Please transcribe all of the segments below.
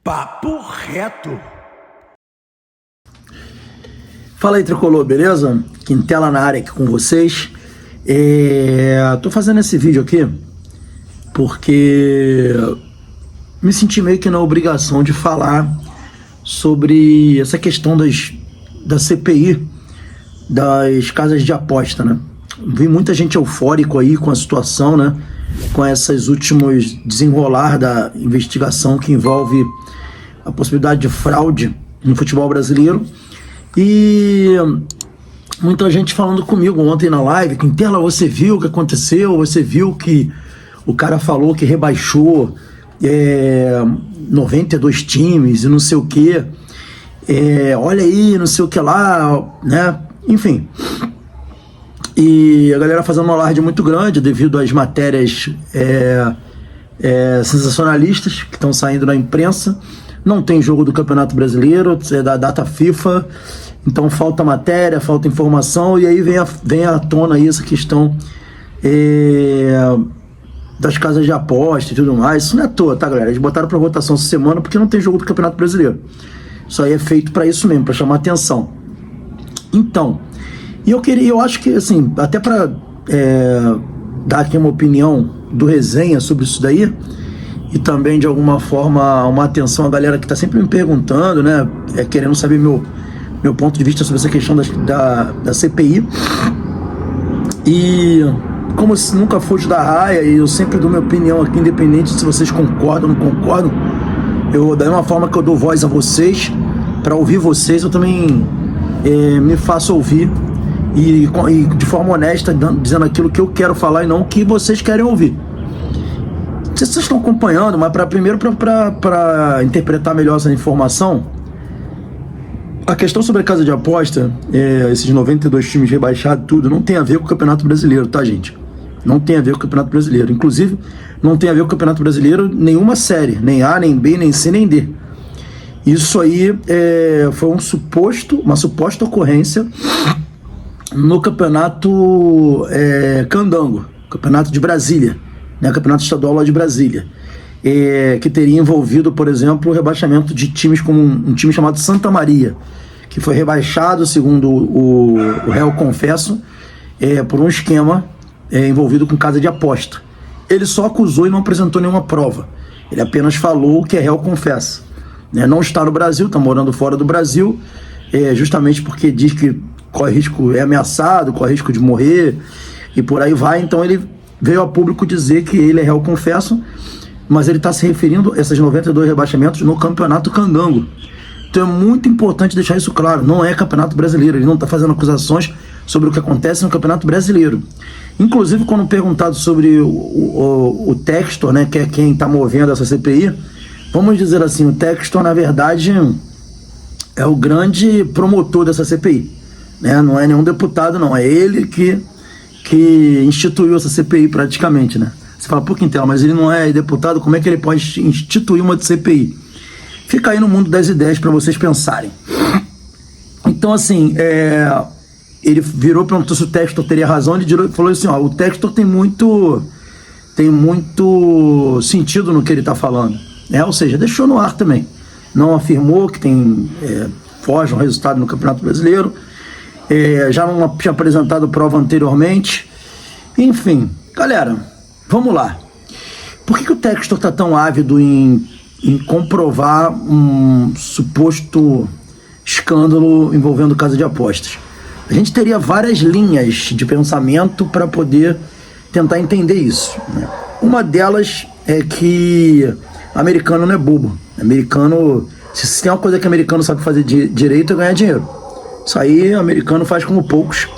Papo reto. Fala aí, Tricolor, beleza? Quintela na área aqui com vocês. Tô fazendo esse vídeo aqui porque me senti meio que na obrigação de falar sobre essa questão da CPI das casas de aposta, né? Vi muita gente eufórico aí com a situação, né? Com esses últimos desenrolar da investigação que envolve a possibilidade de fraude no futebol brasileiro. E muita gente falando comigo ontem na live: Quintela, você viu o que aconteceu? Você viu que o cara falou que rebaixou 92 times e não sei o que, olha aí, não sei o que lá, né? Enfim, e a galera fazendo um alarde muito grande devido às matérias sensacionalistas que estão saindo na imprensa. Não tem jogo do Campeonato Brasileiro, é da data FIFA, então falta matéria, falta informação, e aí vem à tona aí essa questão das casas de aposta e tudo mais. Isso não é à toa, tá, galera? Eles botaram pra votação essa semana porque não tem jogo do Campeonato Brasileiro. Isso aí é feito pra isso mesmo, pra chamar atenção. Então, eu acho que, assim, até pra dar aqui uma opinião do resenha sobre isso daí, e também de alguma forma uma atenção à galera que tá sempre me perguntando, né, querendo saber meu ponto de vista sobre essa questão da CPI. E como eu nunca fujo da raia e eu sempre dou minha opinião aqui, independente se vocês concordam ou não concordam, da mesma forma que eu dou voz a vocês, para ouvir vocês, eu também me faço ouvir e de forma honesta, dizendo aquilo que eu quero falar e não o que vocês querem ouvir. Não sei se vocês estão acompanhando, mas primeiro para interpretar melhor essa informação, a questão sobre a casa de aposta, esses 92 times rebaixados, tudo, não tem a ver com o Campeonato Brasileiro, tá, gente? Não tem a ver com o Campeonato Brasileiro. Inclusive, não tem a ver com o Campeonato Brasileiro nenhuma série, nem A, nem B, nem C, nem D. Isso aí foi uma suposta ocorrência no Campeonato Candango, Campeonato de Brasília, né, Campeonato Estadual lá de Brasília, que teria envolvido, por exemplo, o rebaixamento de times como um time chamado Santa Maria, que foi rebaixado, segundo o réu confesso, por um esquema envolvido com casa de aposta. Ele só acusou e não apresentou nenhuma prova. Ele apenas falou o que é réu confessa. Não está no Brasil, está morando fora do Brasil, justamente porque diz que corre risco, é ameaçado, corre risco de morrer, e por aí vai. Então ele veio a público dizer que ele é réu confesso, mas ele está se referindo a esses 92 rebaixamentos no Campeonato Candango. Então é muito importante deixar isso claro, não é Campeonato Brasileiro, ele não está fazendo acusações sobre o que acontece no Campeonato Brasileiro. Inclusive, quando perguntado sobre o Textor, né, que é quem está movendo essa CPI, vamos dizer assim, o Textor, na verdade, é o grande promotor dessa CPI, né? Não é nenhum deputado, não, é ele que instituiu essa CPI praticamente, né? Você fala, pô, Quintela, mas ele não é deputado, como é que ele pode instituir uma CPI? Fica aí no mundo das ideias para vocês pensarem. Então, assim, ele virou, perguntou se o Textor teria razão, ele falou assim, ó, o Textor tem muito sentido no que ele está falando, né? Ou seja, deixou no ar também. Não afirmou que foge um resultado no Campeonato Brasileiro, já não tinha apresentado prova anteriormente. Enfim, galera, vamos lá. Por que o Textor está tão ávido em comprovar um suposto escândalo envolvendo casa de apostas? A gente teria várias linhas de pensamento para poder tentar entender isso, né? Uma delas é que americano não é bobo. Americano, se tem uma coisa que americano sabe fazer direito, é ganhar dinheiro. Isso aí americano faz como poucos.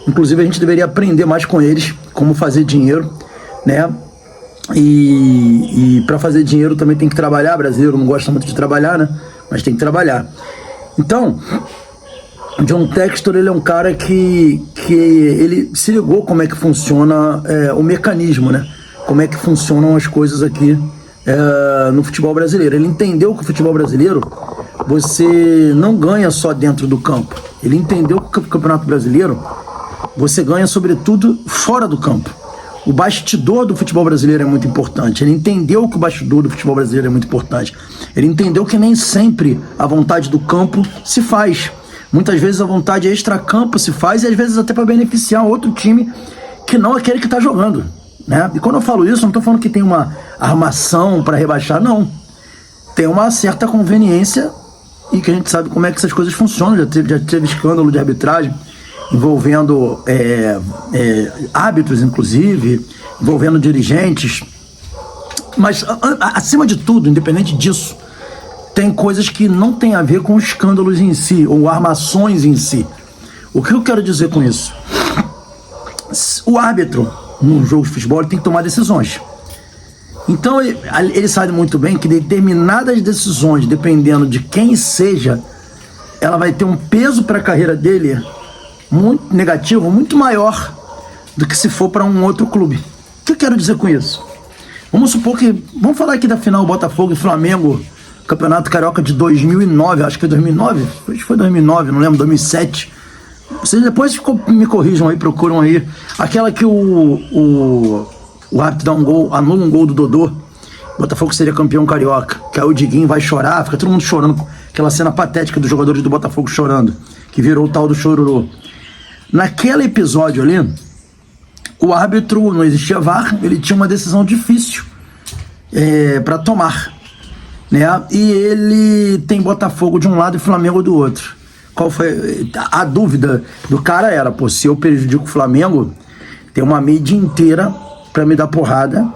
Inclusive a gente deveria aprender mais com eles como fazer dinheiro, né? E para fazer dinheiro também tem que trabalhar. O brasileiro não gosta muito de trabalhar, né? Mas tem que trabalhar. Então, John Textor, ele é um cara que ele se ligou como é que funciona o mecanismo, né? Como é que funcionam as coisas aqui no futebol brasileiro. Ele entendeu que o futebol brasileiro você não ganha só dentro do campo. Ele entendeu que o Campeonato Brasileiro você ganha sobretudo fora do campo. O bastidor do futebol brasileiro é muito importante. Ele entendeu que o bastidor do futebol brasileiro é muito importante. Ele entendeu que nem sempre a vontade do campo se faz. Muitas vezes a vontade extra-campo se faz, e às vezes até para beneficiar outro time que não aquele que está jogando, né? E quando eu falo isso, não estou falando que tem uma armação para rebaixar, não. Tem uma certa conveniência, e que a gente sabe como é que essas coisas funcionam. Já teve escândalo de arbitragem envolvendo árbitros, inclusive, envolvendo dirigentes. Mas, acima de tudo, independente disso, tem coisas que não tem a ver com escândalos em si, ou armações em si. O que eu quero dizer com isso? O árbitro, num jogo de futebol, tem que tomar decisões. Então, ele sabe muito bem que determinadas decisões, dependendo de quem seja, ela vai ter um peso para a carreira dele muito negativo, muito maior do que se for para um outro clube. O que eu quero dizer com isso? Vamos supor que... Vamos falar aqui da final Botafogo e Flamengo, Campeonato Carioca de 2009, acho que foi 2009, acho que foi 2009, não lembro, 2007. Vocês depois me corrijam aí, procuram aí. Aquela que o árbitro dá um gol, anula um gol do Dodô, Botafogo seria campeão carioca, que aí o Diguinho vai chorar, fica todo mundo chorando, aquela cena patética dos jogadores do Botafogo chorando, que virou o tal do chororô. Naquele episódio ali, o árbitro, não existia VAR, ele tinha uma decisão difícil para tomar, né? E ele tem Botafogo de um lado e Flamengo do outro. Qual foi a dúvida do cara? Era, pô, se eu prejudico o Flamengo, tem uma mídia inteira para me dar porrada,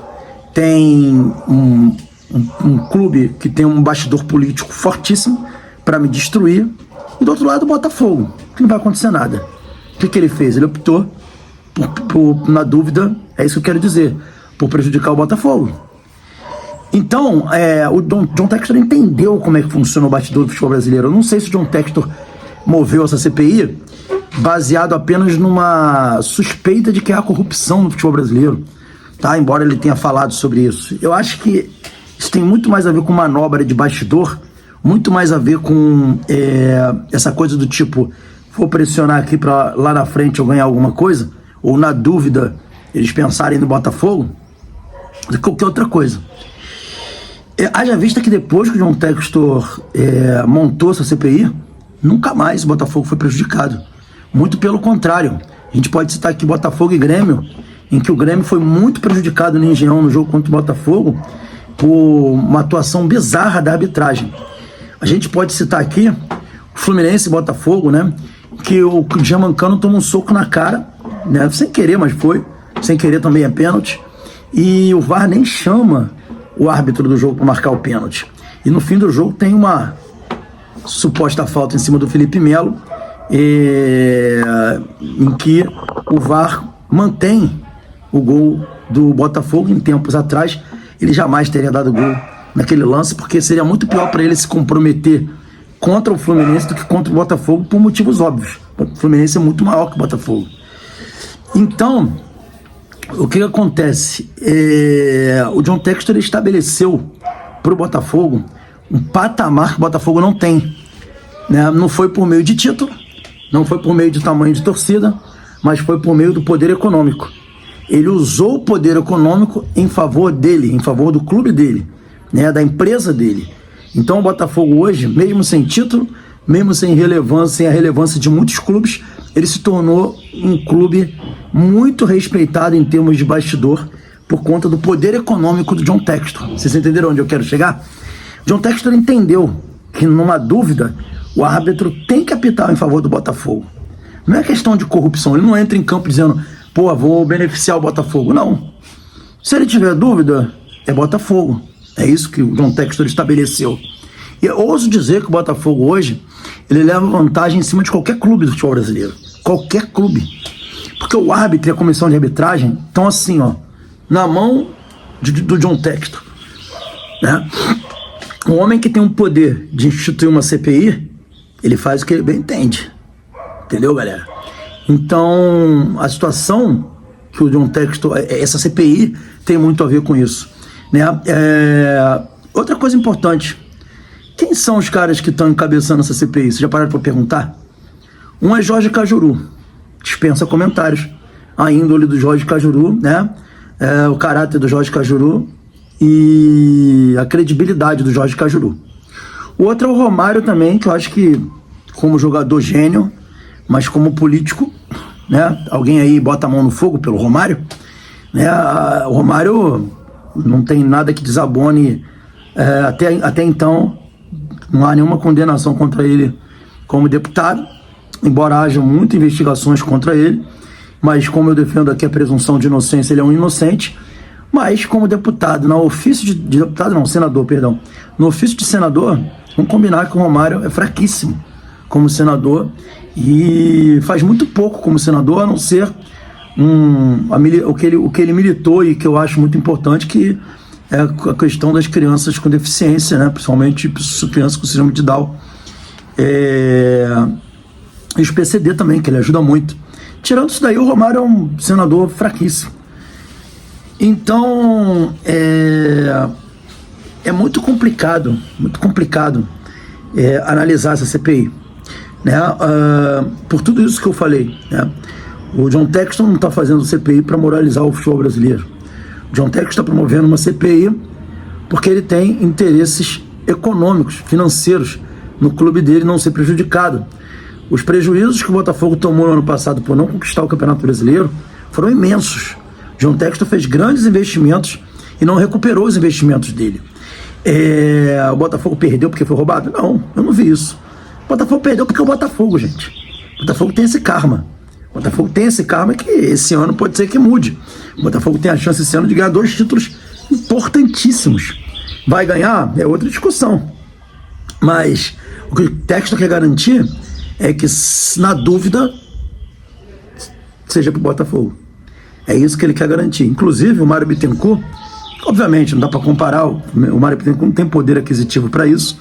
tem um clube que tem um bastidor político fortíssimo para me destruir, e do outro lado o Botafogo, que não vai acontecer nada. O que ele fez? Ele optou na dúvida, é isso que eu quero dizer, por prejudicar o Botafogo. Então, o John Textor entendeu como é que funciona o bastidor do futebol brasileiro. Eu não sei se o John Textor moveu essa CPI baseado apenas numa suspeita de que há corrupção no futebol brasileiro, tá? Embora ele tenha falado sobre isso. Eu acho que isso tem muito mais a ver com manobra de bastidor, muito mais a ver com essa coisa do tipo, vou pressionar aqui para lá na frente eu ganhar alguma coisa, ou na dúvida eles pensarem no Botafogo, do que qualquer outra coisa. Haja vista que depois que o John Textor montou essa CPI, nunca mais o Botafogo foi prejudicado. Muito pelo contrário. A gente pode citar aqui Botafogo e Grêmio, em que o Grêmio foi muito prejudicado no Engenhão no jogo contra o Botafogo por uma atuação bizarra da arbitragem. A gente pode citar aqui o Fluminense e Botafogo, né? Que o Germancano toma um soco na cara, né? Sem querer, mas foi. Sem querer também é pênalti. E o VAR nem chama o árbitro do jogo para marcar o pênalti. E no fim do jogo tem uma suposta falta em cima do Felipe Melo, em que o VAR mantém o gol do Botafogo. Em tempos atrás ele jamais teria dado gol naquele lance, porque seria muito pior para ele se comprometer contra o Fluminense do que contra o Botafogo, por motivos óbvios. O Fluminense é muito maior que o Botafogo. Então, o que acontece? O John Textor estabeleceu para o Botafogo um patamar que o Botafogo não tem, né? Não foi por meio de título, não foi por meio de tamanho de torcida, mas foi por meio do poder econômico. Ele usou o poder econômico em favor dele, em favor do clube dele, né? Da empresa dele. Então o Botafogo hoje, mesmo sem título, mesmo sem relevância, sem a relevância de muitos clubes, ele se tornou um clube muito respeitado em termos de bastidor por conta do poder econômico do John Textor. Vocês entenderam onde eu quero chegar? John Textor entendeu que, numa dúvida, o árbitro tem que apitar em favor do Botafogo. Não é questão de corrupção. Ele não entra em campo dizendo, pô, vou beneficiar o Botafogo. Não. Se ele tiver dúvida, é Botafogo. É isso que o John Textor estabeleceu. E eu ouso dizer que o Botafogo hoje, ele leva vantagem em cima de qualquer clube do futebol brasileiro. Qualquer clube. Porque o árbitro e a comissão de arbitragem estão assim, ó, na mão do John Textor, né? O homem que tem o poder de instituir uma CPI, ele faz o que ele bem entende. Entendeu, galera? Então, a situação que o John Textor, essa CPI, tem muito a ver com isso, né? Outra coisa importante, quem são os caras que estão encabeçando essa CPI? Vocês já pararam para perguntar? Um é Jorge Cajuru, dispensa comentários. A índole do Jorge Cajuru, né? o caráter do Jorge Cajuru e a credibilidade do Jorge Cajuru. O outro é o Romário também, que eu acho que como jogador gênio, mas como político, né? Alguém aí bota a mão no fogo pelo Romário, né? O Romário não tem nada que desabone, até então não há nenhuma condenação contra ele como deputado, embora haja muitas investigações contra ele, mas como eu defendo aqui a presunção de inocência, ele é um inocente. Mas como deputado, no ofício de deputado, não, senador, perdão, no ofício de senador, vamos combinar que o Romário é fraquíssimo como senador e faz muito pouco como senador, a não ser o que ele militou e que eu acho muito importante, que é a questão das crianças com deficiência, né? Principalmente crianças com síndrome de Down. E os PCD também, que ele ajuda muito. Tirando isso daí, o Romário é um senador fraquíssimo. Então, é muito complicado analisar essa CPI, né? Por tudo isso que eu falei, né? O John Textor não está fazendo CPI para moralizar o futebol brasileiro. O John Textor está promovendo uma CPI porque ele tem interesses econômicos, financeiros, no clube dele não ser prejudicado. Os prejuízos que o Botafogo tomou no ano passado por não conquistar o Campeonato Brasileiro foram imensos. John Textor fez grandes investimentos e não recuperou os investimentos dele. O Botafogo perdeu porque foi roubado? Não, eu não vi isso. O Botafogo perdeu porque é o Botafogo, gente. O Botafogo tem esse karma. O Botafogo tem esse karma que esse ano pode ser que mude. O Botafogo tem a chance esse ano de ganhar 2 títulos importantíssimos. Vai ganhar? É outra discussão. Mas o que o Textor quer garantir é que, na dúvida, seja pro Botafogo. É isso que ele quer garantir. Inclusive, o Mário Bittencourt, obviamente, não dá para comparar, o Mário Bittencourt não tem poder aquisitivo para isso,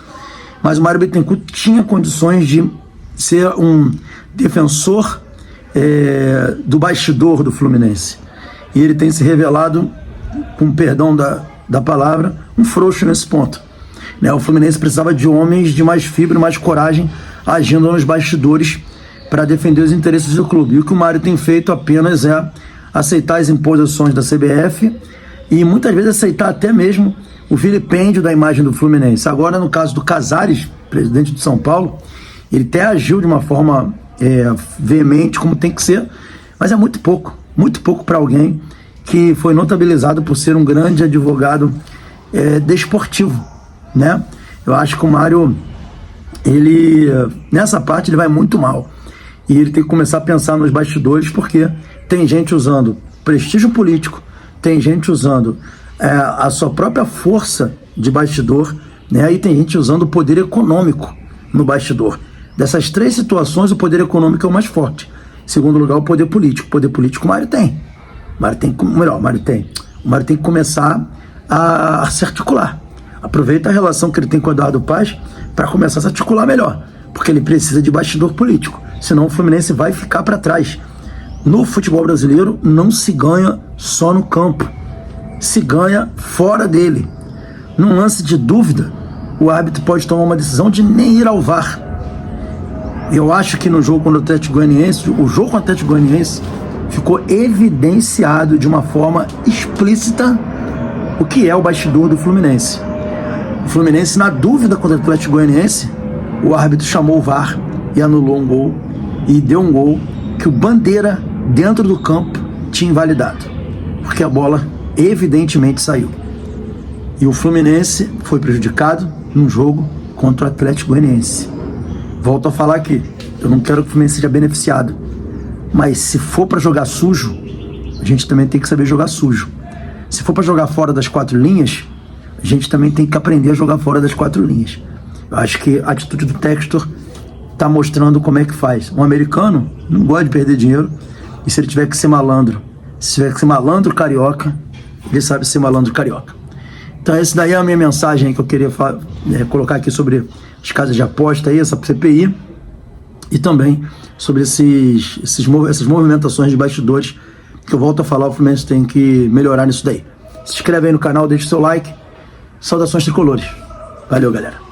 mas o Mário Bittencourt tinha condições de ser um defensor do bastidor do Fluminense. E ele tem se revelado, com perdão da palavra, um frouxo nesse ponto. Né? O Fluminense precisava de homens de mais fibra, mais coragem, agindo nos bastidores para defender os interesses do clube. E o que o Mário tem feito apenas é aceitar as imposições da CBF e muitas vezes aceitar até mesmo o vilipêndio da imagem do Fluminense. Agora, no caso do Casares, presidente de São Paulo, ele até agiu de uma forma veemente, como tem que ser, mas é muito pouco para alguém que foi notabilizado por ser um grande advogado desportivo, né? Eu acho que o Mário, ele, nessa parte, ele vai muito mal. E ele tem que começar a pensar nos bastidores, porque tem gente usando prestígio político, tem gente usando a sua própria força de bastidor, né? E tem gente usando o poder econômico no bastidor. Dessas 3 situações, o poder econômico é o mais forte. Em segundo lugar, o poder político. O poder político o Mário tem. O Mário tem que começar a se articular. Aproveita a relação que ele tem com o Eduardo Paz para começar a se articular melhor, porque ele precisa de bastidor político, senão o Fluminense vai ficar para trás. No futebol brasileiro não se ganha só no campo, se ganha fora dele. Num lance de dúvida, o árbitro pode tomar uma decisão de nem ir ao VAR. Eu acho que no jogo contra o Atlético Goianiense, ficou evidenciado de uma forma explícita o que é o bastidor do Fluminense. O Fluminense, na dúvida contra o Atlético Goianiense, o árbitro chamou o VAR e anulou um gol, e deu um gol que o Bandeira, dentro do campo, tinha invalidado, porque a bola evidentemente saiu. E o Fluminense foi prejudicado num jogo contra o Atlético Goianiense. Volto a falar aqui, eu não quero que o Fluminense seja beneficiado, mas se for para jogar sujo, a gente também tem que saber jogar sujo. Se for para jogar fora das 4 linhas, a gente também tem que aprender a jogar fora das 4 linhas. Eu acho que a atitude do Textor está mostrando como é que faz. Um americano não gosta de perder dinheiro, e se ele tiver que ser malandro, se tiver que ser malandro carioca, ele sabe ser malandro carioca. Então essa daí é a minha mensagem que eu queria colocar aqui sobre as casas de aposta aí, essa CPI, e também sobre essas movimentações de bastidores, que eu volto a falar, o Fluminense tem que melhorar nisso daí. Se inscreve aí no canal, deixa o seu like. Saudações tricolores. Valeu, galera.